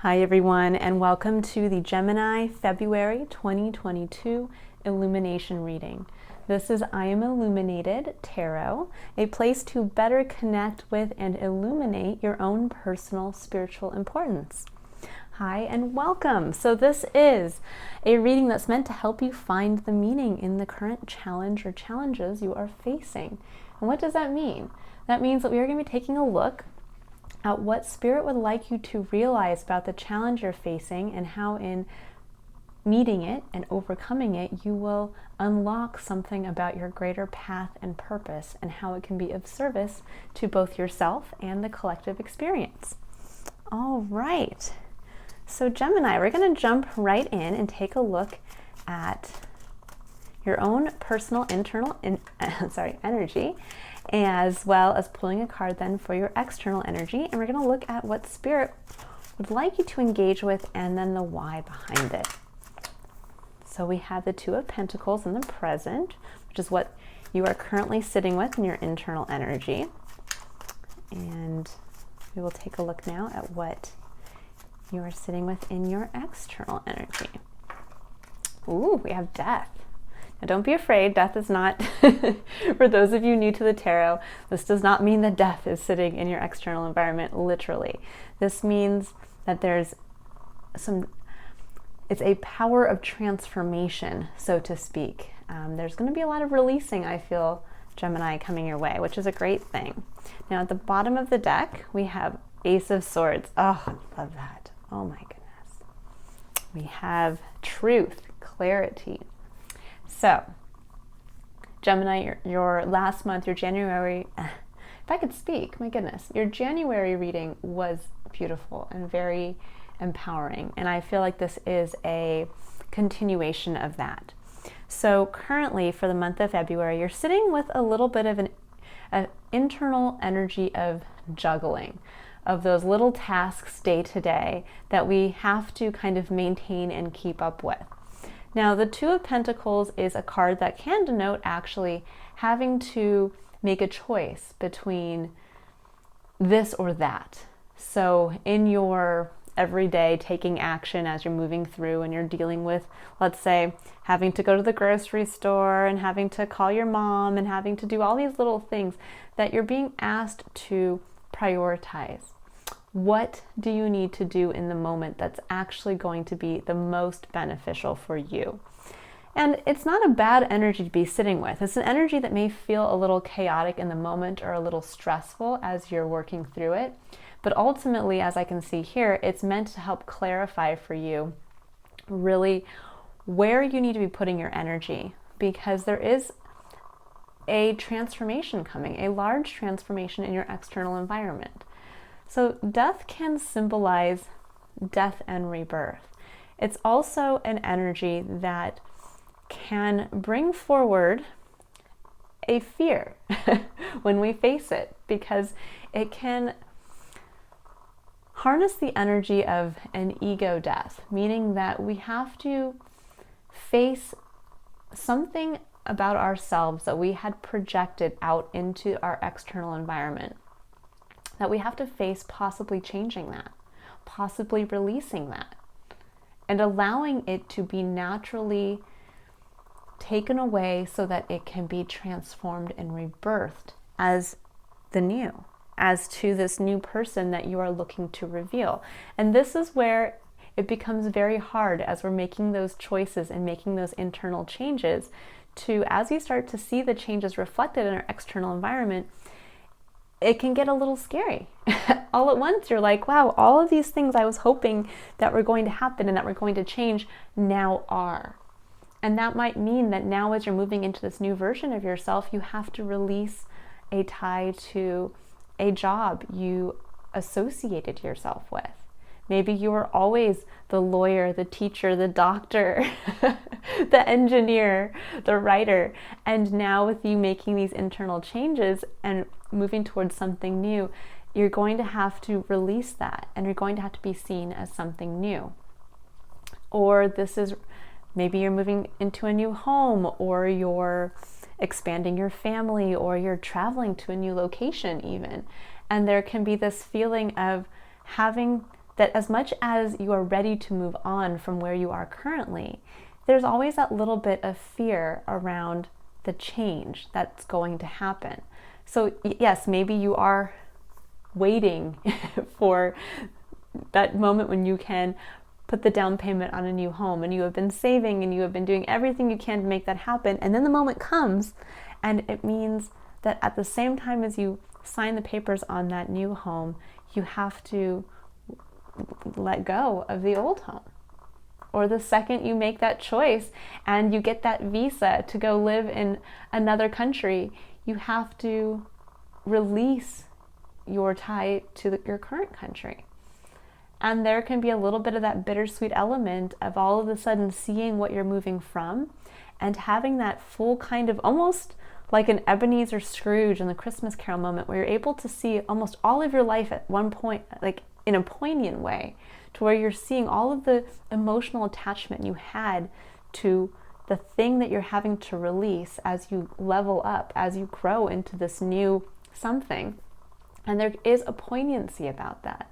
Hi everyone, and welcome to the Gemini February 2022 Illumination reading. This is I Am Illuminated Tarot, a place to better connect with and illuminate your own personal spiritual importance. Hi and welcome. So this is a reading that's meant to help you find the meaning in the current challenge or challenges you are facing. And what does that mean? That means that we are going to be taking a look at what Spirit would like you to realize about the challenge you're facing and how in meeting it and overcoming it, you will unlock something about your greater path and purpose and how it can be of service to both yourself and the collective experience. All right. So Gemini, we're going to jump right in and take a look at your own personal internal energy, as well as pulling a card then for your external energy. And we're going to look at what Spirit would like you to engage with and then the why behind it. So we have the Two of Pentacles in the present, which is what you are currently sitting with in your internal energy. And we will take a look now at what you are sitting with in your external energy. Ooh, we have Death. Now don't be afraid, death is not, for those of you new to the tarot, this does not mean that death is sitting in your external environment, literally. This means that it's a power of transformation, so to speak. There's going to be a lot of releasing, I feel, Gemini, coming your way, which is a great thing. Now at the bottom of the deck, we have Ace of Swords. Oh, I love that. Oh my goodness. We have Truth, Clarity. So, Gemini, your last month, your January, if I could speak, my goodness, your January reading was beautiful and very empowering. And I feel like this is a continuation of that. So currently for the month of February, you're sitting with a little bit of an internal energy of juggling, of those little tasks day to day that we have to kind of maintain and keep up with. Now, the Two of Pentacles is a card that can denote actually having to make a choice between this or that. So in your everyday taking action as you're moving through and you're dealing with, let's say, having to go to the grocery store and having to call your mom and having to do all these little things that you're being asked to prioritize. What do you need to do in the moment that's actually going to be the most beneficial for you? And it's not a bad energy to be sitting with. It's an energy that may feel a little chaotic in the moment or a little stressful as you're working through it. But ultimately, as I can see here, it's meant to help clarify for you really where you need to be putting your energy, because there is a transformation coming, a large transformation in your external environment. So death can symbolize death and rebirth. It's also an energy that can bring forward a fear when we face it, because it can harness the energy of an ego death, meaning that we have to face something about ourselves that we had projected out into our external environment, that we have to face possibly changing that, possibly releasing that, and allowing it to be naturally taken away so that it can be transformed and rebirthed as the new, as to this new person that you are looking to reveal. And this is where it becomes very hard as we're making those choices and making those internal changes to, as you start to see the changes reflected in our external environment, it can get a little scary. All at once, you're like, wow, all of these things I was hoping that were going to happen and that were going to change now are. And that might mean that now as you're moving into this new version of yourself, you have to release a tie to a job you associated yourself with. Maybe you were always the lawyer, the teacher, the doctor, the engineer, the writer. And now with you making these internal changes and moving towards something new, you're going to have to release that, and you're going to have to be seen as something new. Or maybe you're moving into a new home, or you're expanding your family, or you're traveling to a new location even. And there can be this feeling of having that as much as you are ready to move on from where you are currently, there's always that little bit of fear around the change that's going to happen. So yes, maybe you are waiting for that moment when you can put the down payment on a new home, and you have been saving and you have been doing everything you can to make that happen. And then the moment comes, and it means that at the same time as you sign the papers on that new home, you have to let go of the old home. Or the second you make that choice and you get that visa to go live in another country, you have to release your tie to your current country. And there can be a little bit of that bittersweet element of all of a sudden seeing what you're moving from and having that full kind of almost like an Ebenezer Scrooge in the Christmas Carol moment, where you're able to see almost all of your life at one point, like in a poignant way, to where you're seeing all of the emotional attachment you had to the thing that you're having to release as you level up, as you grow into this new something. And there is a poignancy about that,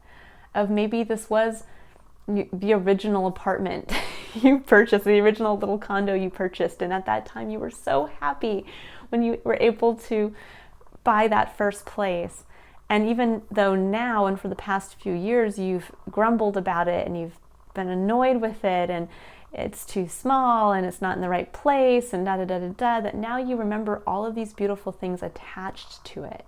of maybe this was the original apartment you purchased, the original little condo you purchased, and at that time you were so happy when you were able to buy that first place. And even though now and for the past few years you've grumbled about it and you've been annoyed with it and it's too small and it's not in the right place and that now you remember all of these beautiful things attached to it.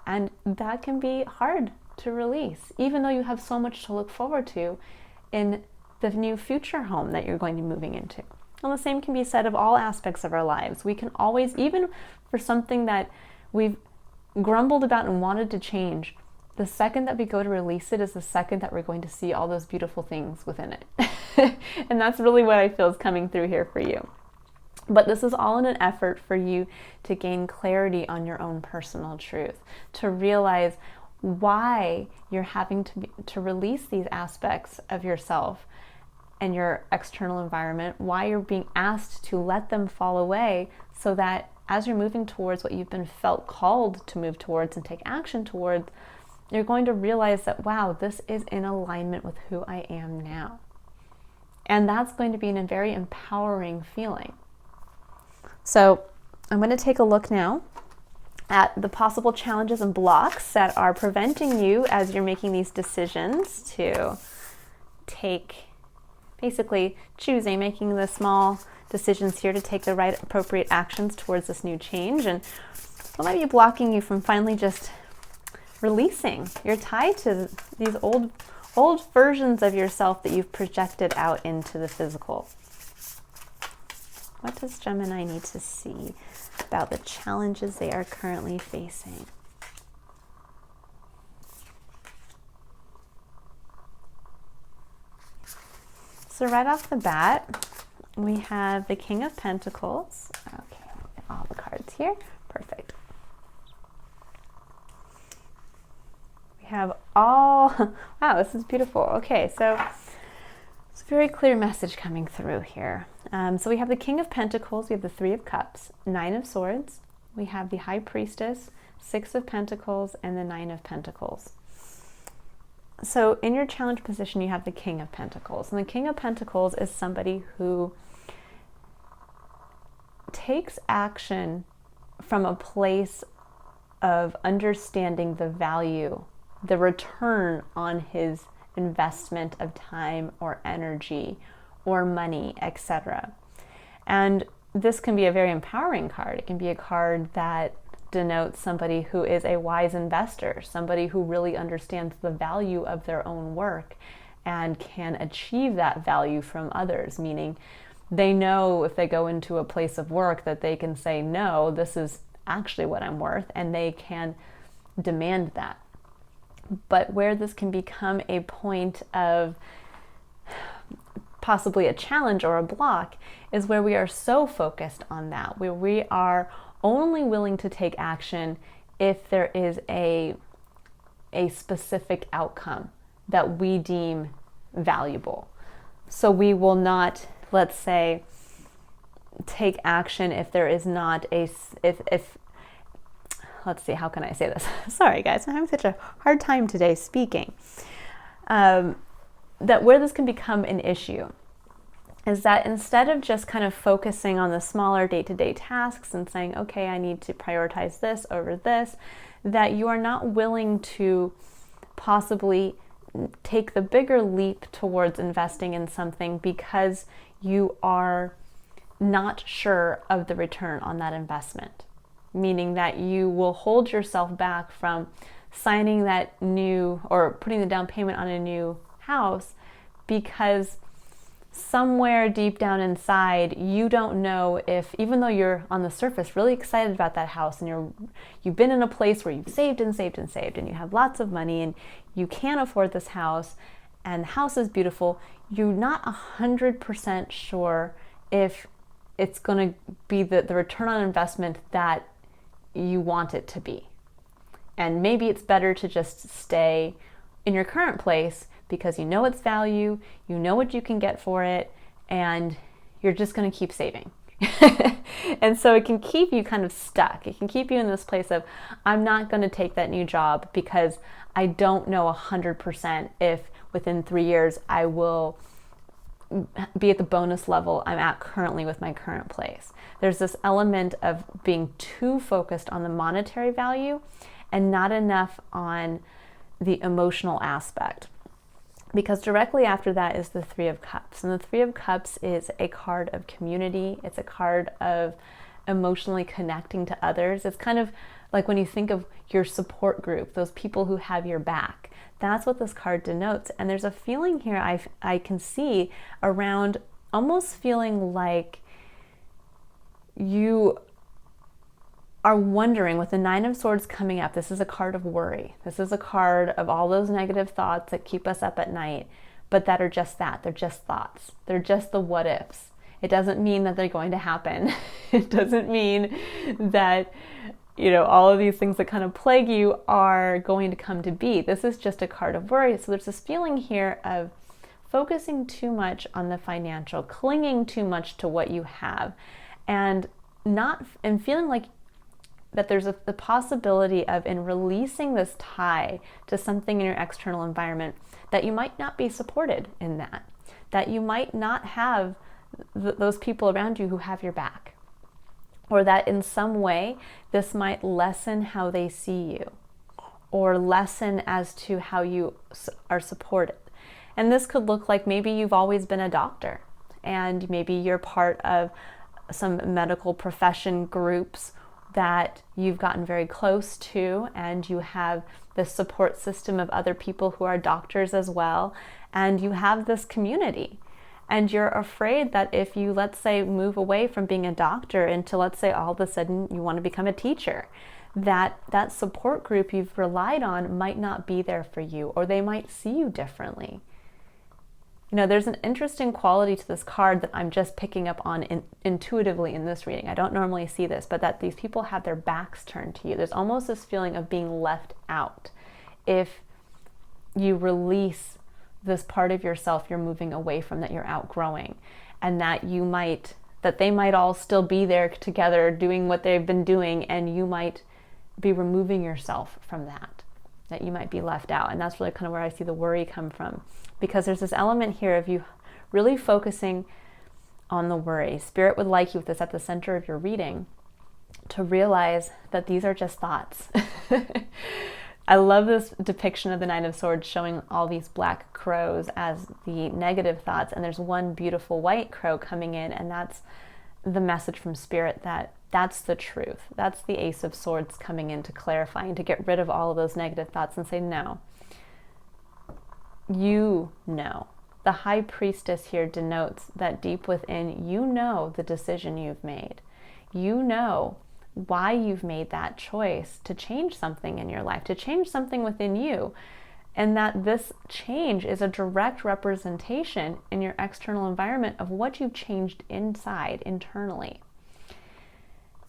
And that can be hard to release, even though you have so much to look forward to in the new future home that you're going to be moving into. And the same can be said of all aspects of our lives. We can always, even for something that we've grumbled about and wanted to change, the second that we go to release it is the second that we're going to see all those beautiful things within it. And that's really what I feel is coming through here for you. But this is all in an effort for you to gain clarity on your own personal truth, to realize why you're having to release these aspects of yourself and your external environment, why you're being asked to let them fall away, so that as you're moving towards what you've been felt called to move towards and take action towards, you're going to realize that, wow, this is in alignment with who I am now. And that's going to be a very empowering feeling. So I'm going to take a look now at the possible challenges and blocks that are preventing you as you're making these decisions to basically choosing, making the small decisions here to take the right appropriate actions towards this new change, and what might be blocking you from finally just releasing your tie to these old versions of yourself that you've projected out into the physical. What does Gemini need to see about the challenges they are currently facing? So right off the bat, we have the King of Pentacles. Okay, all the cards here. Perfect. We have wow, this is beautiful. Okay, so it's a very clear message coming through here. So we have the King of Pentacles, we have the Three of Cups, Nine of Swords, we have the High Priestess, Six of Pentacles, and the Nine of Pentacles. So in your challenge position, you have the King of Pentacles. And the King of Pentacles is somebody who takes action from a place of understanding the value, the return on his investment of time or energy or money, etc. And this can be a very empowering card. It can be a card that denotes somebody who is a wise investor, somebody who really understands the value of their own work and can achieve that value from others, meaning they know if they go into a place of work that they can say, no, this is actually what I'm worth, and they can demand that. But where this can become a point of possibly a challenge or a block is where we are so focused on that, where we are only willing to take action if there is a specific outcome that we deem valuable. So we will not, let's say, take action if there is not let's see, how can I say this? Sorry guys, I'm having such a hard time today speaking. that where this can become an issue is that instead of just kind of focusing on the smaller day-to-day tasks and saying, okay, I need to prioritize this over this, that you are not willing to possibly take the bigger leap towards investing in something because you are not sure of the return on that investment. Meaning that you will hold yourself back from signing that new or putting the down payment on a new house because somewhere deep down inside you don't know if, even though you're on the surface really excited about that house and you've been in a place where you've saved and saved and saved and you have lots of money and you can't afford this house and the house is beautiful, you're not 100% sure if it's going to be the return on investment that you want it to be. And maybe it's better to just stay in your current place because you know its value, you know what you can get for it, and you're just going to keep saving. And so it can keep you kind of stuck. It can keep you in this place of, I'm not going to take that new job because I don't know 100% if within 3 years I will be at the bonus level I'm at currently with my current place. There's this element of being too focused on the monetary value and not enough on the emotional aspect. Because directly after that is the Three of Cups. And the Three of Cups is a card of community. It's a card of emotionally connecting to others. It's kind of like when you think of your support group, those people who have your back. That's what this card denotes. And there's a feeling here I can see around almost feeling like you are wondering, with the Nine of Swords coming up, this is a card of worry. This is a card of all those negative thoughts that keep us up at night, but that are just that. They're just thoughts. They're just the what ifs. It doesn't mean that they're going to happen. It doesn't mean that, all of these things that kind of plague you are going to come to be. This is just a card of worry. So there's this feeling here of focusing too much on the financial, clinging too much to what you have, and feeling like that there's the possibility of, in releasing this tie to something in your external environment, that you might not be supported in that you might not have those people around you who have your back, or that in some way this might lessen how they see you, or lessen as to how you are supported. And this could look like maybe you've always been a doctor, and maybe you're part of some medical profession groups that you've gotten very close to, and you have this support system of other people who are doctors as well, and you have this community. And you're afraid that if you, let's say, move away from being a doctor into, let's say, all of a sudden you want to become a teacher, that support group you've relied on might not be there for you, or they might see you differently. There's an interesting quality to this card that I'm just picking up on intuitively in this reading. I don't normally see this, but that these people have their backs turned to you. There's almost this feeling of being left out. If you release this part of yourself you're moving away from, that you're outgrowing, and that they might all still be there together doing what they've been doing, and you might be removing yourself from that you might be left out. And that's really kind of where I see the worry come from, because there's this element here of you really focusing on the worry. Spirit would like you, with this at the center of your reading, to realize that these are just thoughts. I love this depiction of the Nine of Swords showing all these black crows as the negative thoughts, and there's one beautiful white crow coming in, and that's the message from Spirit that's the truth. That's the Ace of Swords coming in to clarify and to get rid of all of those negative thoughts and say, no. You know. The High Priestess here denotes that deep within, you know the decision you've made. You know why you've made that choice to change something in your life, to change something within you, and that this change is a direct representation in your external environment of what you've changed inside, internally.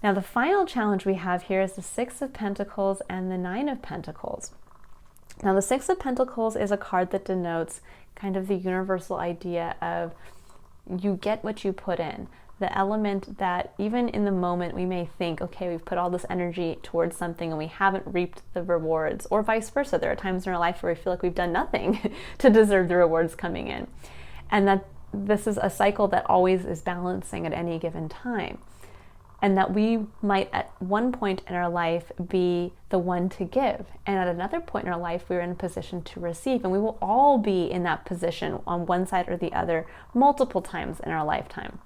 Now, the final challenge we have here is the Six of Pentacles and the Nine of Pentacles. Now, the Six of Pentacles is a card that denotes kind of the universal idea of you get what you put in. The element that even in the moment we may think, okay, we've put all this energy towards something and we haven't reaped the rewards, or vice versa. There are times in our life where we feel like we've done nothing to deserve the rewards coming in. And that this is a cycle that always is balancing at any given time. And that we might at one point in our life be the one to give. And at another point in our life, we're in a position to receive. And we will all be in that position on one side or the other multiple times in our lifetime.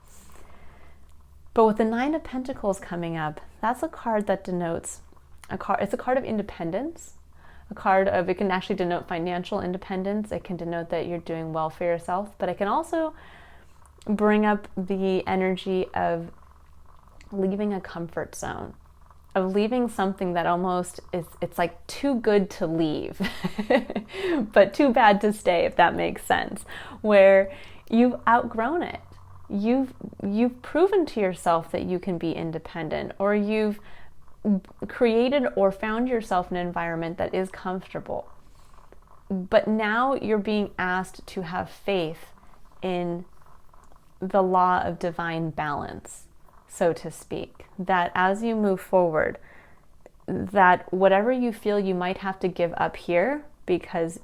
But with the Nine of Pentacles coming up, that's a card that denotes it's a card of independence, a card of, it can actually denote financial independence. It can denote that you're doing well for yourself, but it can also bring up the energy of leaving a comfort zone, of leaving something that almost is, it's like too good to leave, but too bad to stay, if that makes sense, where you've outgrown it. You've proven to yourself that you can be independent, or you've created or found yourself in an environment that is comfortable. But now you're being asked to have faith in the law of divine balance, so to speak, that as you move forward, that whatever you feel you might have to give up here because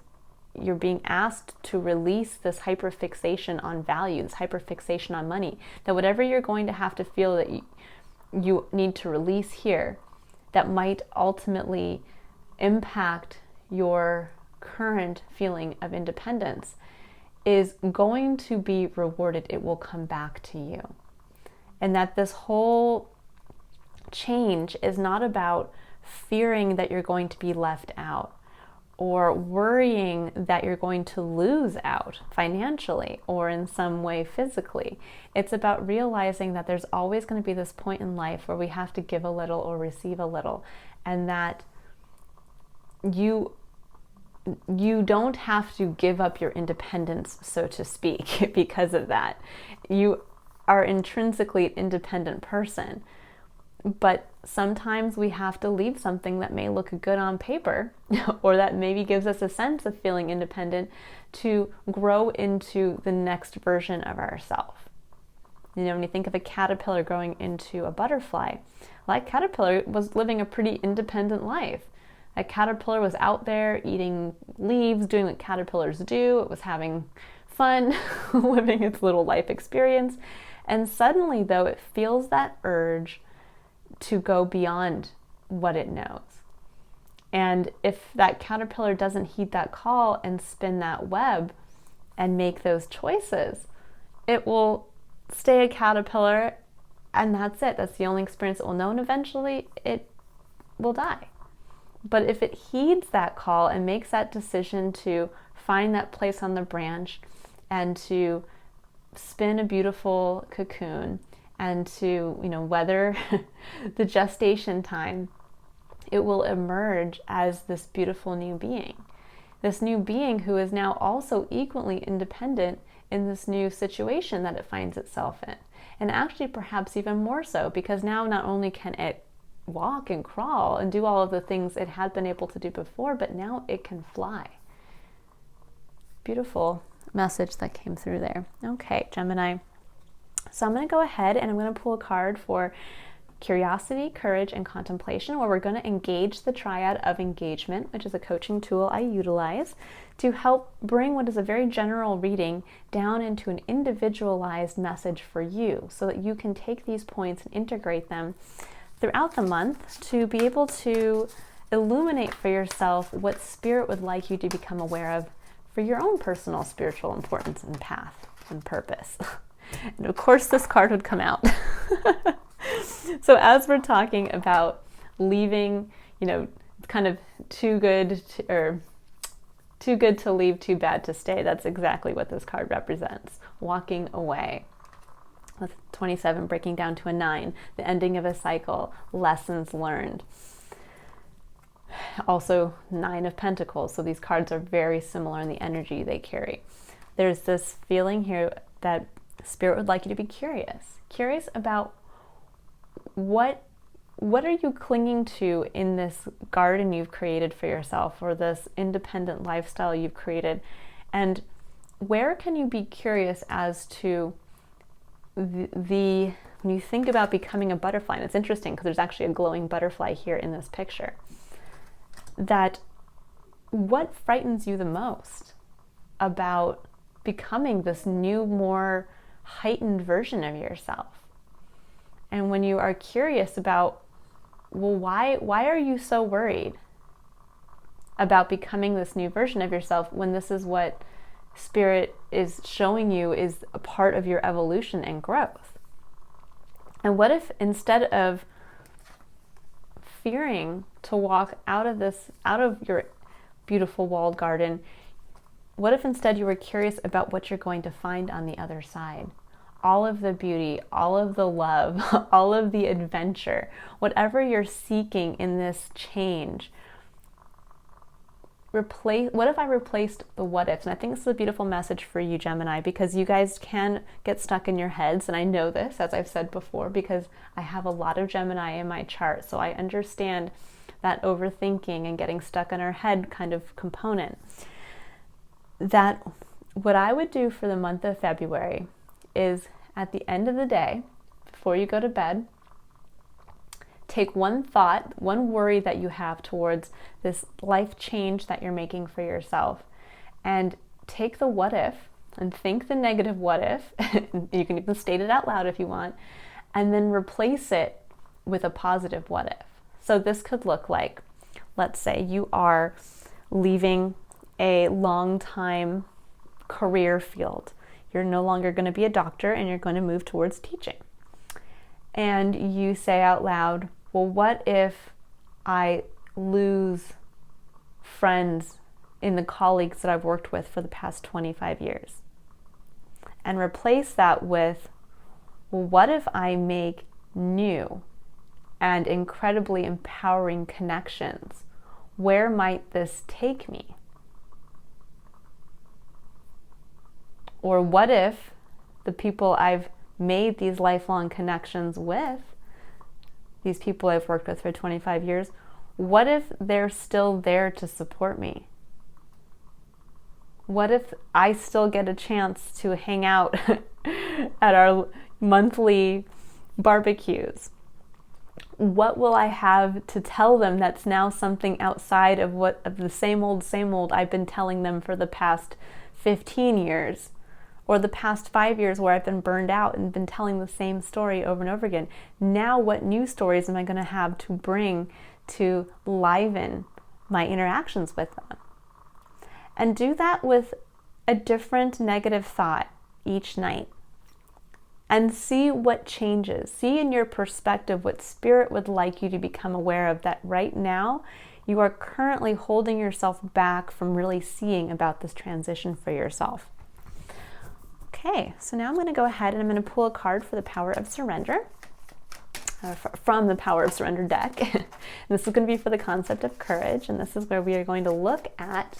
you're being asked to release this hyperfixation on value, this hyperfixation on money, that whatever you're going to have to feel that you need to release here, that might ultimately impact your current feeling of independence, is going to be rewarded. It will come back to you. And that this whole change is not about fearing that you're going to be left out, or worrying that you're going to lose out financially or in some way physically. It's about realizing that there's always going to be this point in life where we have to give a little or receive a little, and that you don't have to give up your independence, so to speak, because of that. You are intrinsically an independent person, but sometimes we have to leave something that may look good on paper or that maybe gives us a sense of feeling independent to grow into the next version of ourselves. You know, when you think of a caterpillar growing into a butterfly, like caterpillar was living a pretty independent life. A caterpillar was out there eating leaves, doing what caterpillars do. It was having fun, living its little life experience. And suddenly, though, it feels that urge to go beyond what it knows. And if that caterpillar doesn't heed that call and spin that web and make those choices, it will stay a caterpillar, and that's it. That's the only experience it will know, and eventually it will die. But if it heeds that call and makes that decision to find that place on the branch and to spin a beautiful cocoon and to, weather the gestation time, it will emerge as this beautiful new being. This new being who is now also equally independent in this new situation that it finds itself in. And actually perhaps even more so, because now not only can it walk and crawl and do all of the things it had been able to do before, but now it can fly. Beautiful message that came through there. Okay, Gemini. So I'm going to go ahead and I'm going to pull a card for curiosity, courage, and contemplation, where we're going to engage the Triad of Engagement, which is a coaching tool I utilize to help bring what is a very general reading down into an individualized message for you, so that you can take these points and integrate them throughout the month to be able to illuminate for yourself what Spirit would like you to become aware of for your own personal spiritual importance and path and purpose. And of course this card would come out. So as we're talking about leaving, kind of too good to leave, too bad to stay, that's exactly what this card represents. Walking away. With 27 breaking down to a 9, the ending of a cycle, lessons learned. Also 9 of Pentacles, so these cards are very similar in the energy they carry. There's this feeling here that Spirit would like you to be curious about what are you clinging to in this garden you've created for yourself, or this independent lifestyle you've created, and where can you be curious as to when you think about becoming a butterfly, and it's interesting because there's actually a glowing butterfly here in this picture, that what frightens you the most about becoming this new, more heightened version of yourself? And when you are curious about, well, why are you so worried about becoming this new version of yourself when this is what Spirit is showing you is a part of your evolution and growth? And what if instead of fearing to walk out of your beautiful walled garden, what if instead you were curious about what you're going to find on the other side? All of the beauty, all of the love, all of the adventure, whatever you're seeking in this change. What if I replaced the what ifs? And I think this is a beautiful message for you, Gemini, because you guys can get stuck in your heads. And I know this, as I've said before, because I have a lot of Gemini in my chart. So I understand that overthinking and getting stuck in our head kind of component. That what I would do for the month of February is at the end of the day, before you go to bed, take one thought, one worry that you have towards this life change that you're making for yourself, and take the what if and think the negative what if. You can even state it out loud if you want, and then replace it with a positive what if. So this could look like, let's say you are leaving a long time career field. You're no longer going to be a doctor and you're going to move towards teaching. And you say out loud, well, what if I lose friends in the colleagues that I've worked with for the past 25 years? And replace that with, well, what if I make new and incredibly empowering connections? Where might this take me? Or what if the people I've made these lifelong connections with, these people I've worked with for 25 years, what if they're still there to support me? What if I still get a chance to hang out at our monthly barbecues? What will I have to tell them that's now something outside of the same old I've been telling them for the past 15 years? Or the past 5 years where I've been burned out and been telling the same story over and over again. Now what new stories am I going to have to bring to liven my interactions with them? And do that with a different negative thought each night. And see what changes. See in your perspective what Spirit would like you to become aware of, that right now you are currently holding yourself back from really seeing about this transition for yourself. Okay, so now I'm going to go ahead and I'm going to pull a card for the Power of Surrender from the Power of Surrender deck. And this is going to be for the concept of courage, and this is where we are going to look at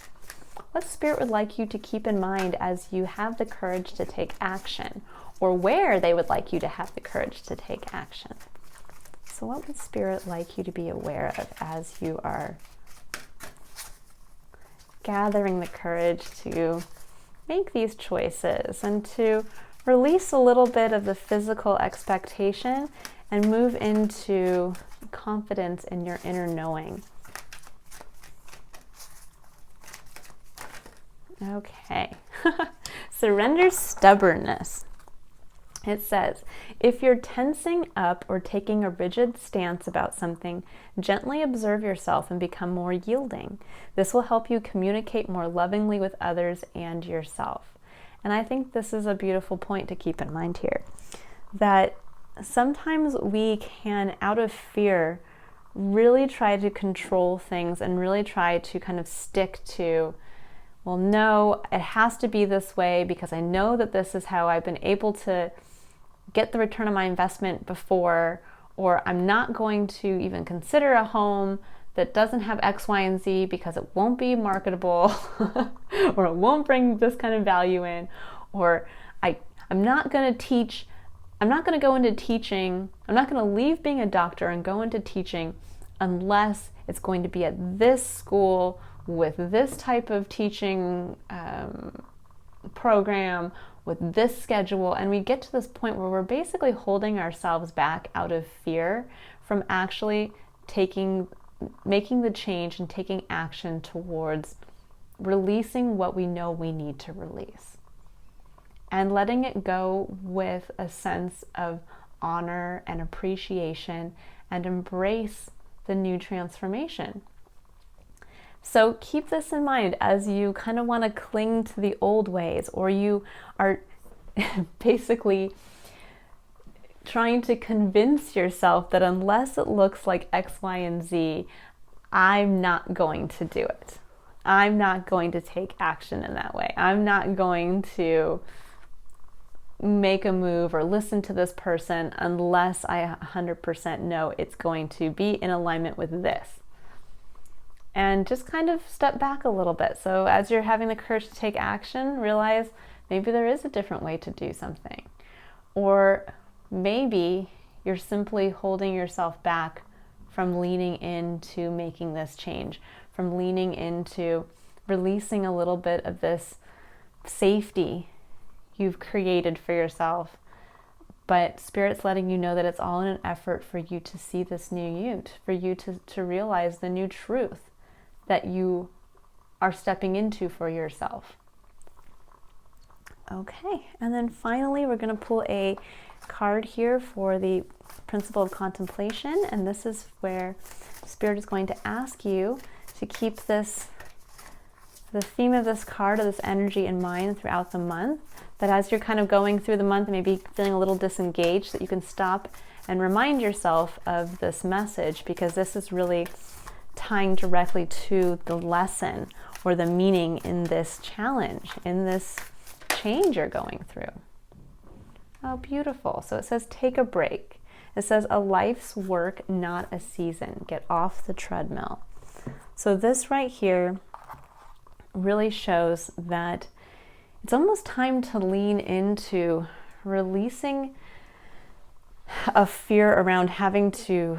what Spirit would like you to keep in mind as you have the courage to take action, or where they would like you to have the courage to take action. So what would Spirit like you to be aware of as you are gathering the courage to make these choices and to release a little bit of the physical expectation and move into confidence in your inner knowing? Okay. Surrender stubbornness. It says, if you're tensing up or taking a rigid stance about something, gently observe yourself and become more yielding. This will help you communicate more lovingly with others and yourself. And I think this is a beautiful point to keep in mind here, that sometimes we can, out of fear, really try to control things and really try to kind of stick to, well, no, it has to be this way because I know that this is how I've been able to get the return on my investment before, or I'm not going to even consider a home that doesn't have X, Y, and Z because it won't be marketable or it won't bring this kind of value in, or I'm not going to teach, I'm not going to go into teaching, I'm not going to leave being a doctor and go into teaching unless it's going to be at this school with this type of teaching program with this schedule, and we get to this point where we're basically holding ourselves back out of fear from actually making the change and taking action towards releasing what we know we need to release, and letting it go with a sense of honor and appreciation, and embrace the new transformation. So keep this in mind as you kind of want to cling to the old ways, or you are basically trying to convince yourself that unless it looks like X, Y, and Z, I'm not going to do it. I'm not going to take action in that way. I'm not going to make a move or listen to this person unless I 100% know it's going to be in alignment with this. And just kind of step back a little bit. So as you're having the courage to take action, realize maybe there is a different way to do something. Or maybe you're simply holding yourself back from leaning into making this change, from leaning into releasing a little bit of this safety you've created for yourself. But Spirit's letting you know that it's all in an effort for you to see this new you, for you to realize the new truth that you are stepping into for yourself. Okay, and then finally we're going to pull a card here for the Principle of Contemplation, and this is where Spirit is going to ask you to keep the theme of this card, or this energy, in mind throughout the month, that as you're kind of going through the month, maybe feeling a little disengaged, that you can stop and remind yourself of this message, because this is really tying directly to the lesson or the meaning in this challenge, in this change you're going through. Oh, beautiful. So it says, take a break. It says, a life's work, not a season. Get off the treadmill. So this right here really shows that it's almost time to lean into releasing a fear around having to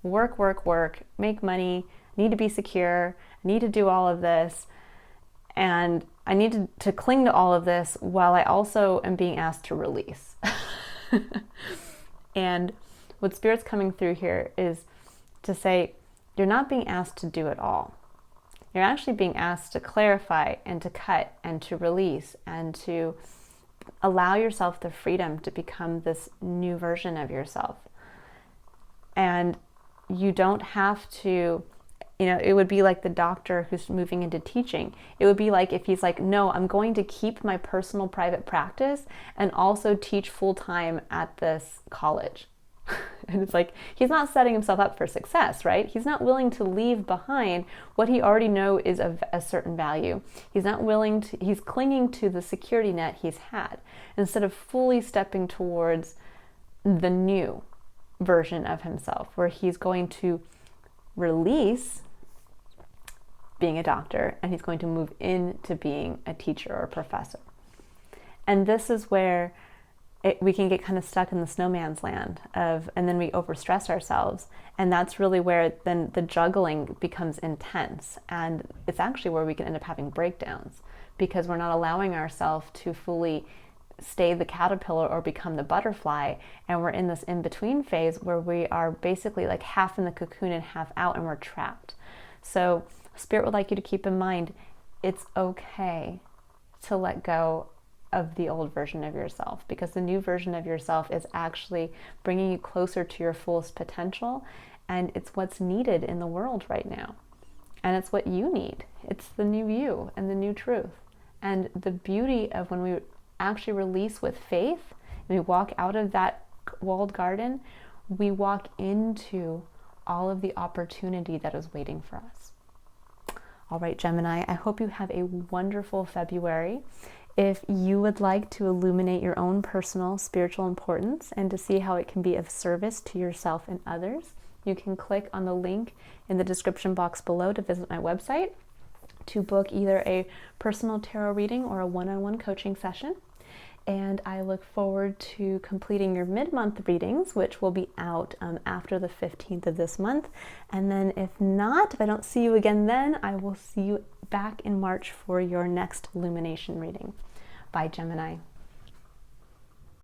work, make money, need to be secure, need to do all of this, and I need to cling to all of this while I also am being asked to release. And what Spirit's coming through here is to say, you're not being asked to do it all. You're actually being asked to clarify and to cut and to release and to allow yourself the freedom to become this new version of yourself. And you don't have to, it would be like the doctor who's moving into teaching. It would be like if he's like, no, I'm going to keep my personal private practice and also teach full-time at this college. And it's like, he's not setting himself up for success, right? He's not willing to leave behind what he already knows is of a certain value. He's not willing to, he's clinging to the security net he's had instead of fully stepping towards the new version of himself, where he's going to release being a doctor and he's going to move into being a teacher or a professor. And this is where we can get kind of stuck in the snowman's land and then we overstress ourselves. And that's really where then the juggling becomes intense. And it's actually where we can end up having breakdowns, because we're not allowing ourselves to fully stay the caterpillar or become the butterfly, and we're in this in-between phase where we are basically like half in the cocoon and half out, and we're trapped. So Spirit would like you to keep in mind, it's okay to let go of the old version of yourself, because the new version of yourself is actually bringing you closer to your fullest potential, and it's what's needed in the world right now, and it's what you need. It's the new you and the new truth. And the beauty of when we actually release with faith and we walk out of that walled garden, we walk into all of the opportunity that is waiting for us. All right, Gemini, I hope you have a wonderful February. If you would like to illuminate your own personal spiritual importance and to see how it can be of service to yourself and others, you can click on the link in the description box below to visit my website to book either a personal tarot reading or a one-on-one coaching session. And I look forward to completing your mid-month readings, which will be out after the 15th of this month. And then if I don't see you again then, I will see you back in March for your next Illumination reading. Bye, Gemini.